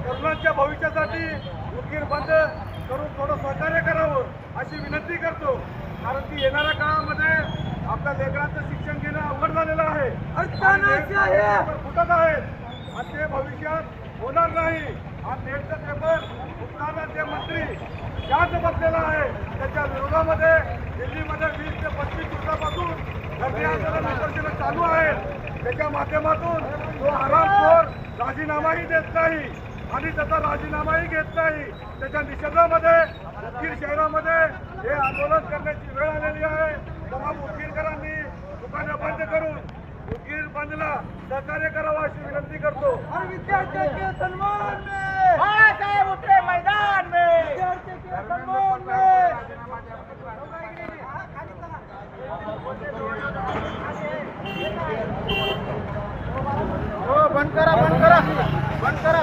तरुणांच्या भविष्यासाठी उदगीर बंद करून थोडं सहकार्य करावं अशी विनंती करतो. कारण की येणाऱ्या काळामध्ये आपल्या लेकरांचं शिक्षण घेणं अवघड झालेलं आहे, फुटत आहेत आणि ते भविष्यात होणार नाही. आणि नेटचा पेपर फुटताना जे मंत्री शांत बसलेला आहे त्याच्या विरोधामध्ये दिल्लीमध्ये 20 ते 25 दिवसापासून धरणे आंदोलन उपोषण चालू आहे. त्याच्या माध्यमातून तो हरामखोर राजीनामाही देत नाही आणि त्याचा राजीनामाही घेत नाही. त्याच्या निषेधामध्ये उदगीर शहरामध्ये हे आंदोलन करण्याची वेळ आलेली आहे. तमाम उदगीरकरांनी दुकानं बंद करून उदगीर बंदला सहकार्य करावं अशी विनंती करतो. और विद्यार्थियों के सन्मान में बाळासाहेब उतरे मैदान में, विद्यार्थियों के सन्मान में बंद करा बंद करा बंद करा.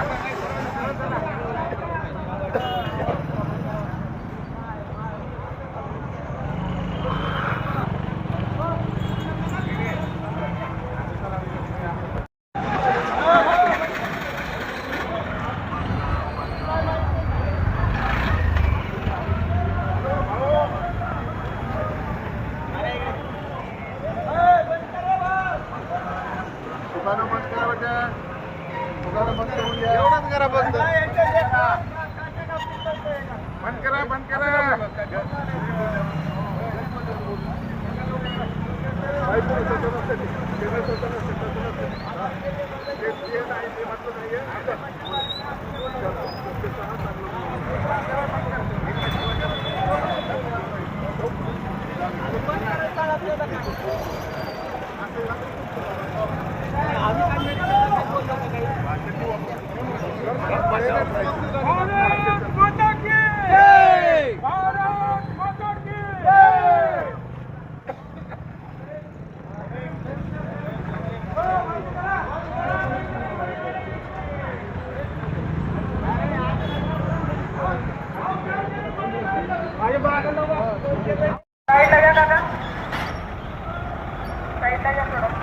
दुकानं बंद करा बेटा, दुकानं बंद करून घ्या. एवढंच करा बंद बंद करा बंद करा. भारत माता की जय, भारत माता की जय. साइडला घ्या दादा, साइडला घ्या थोडं.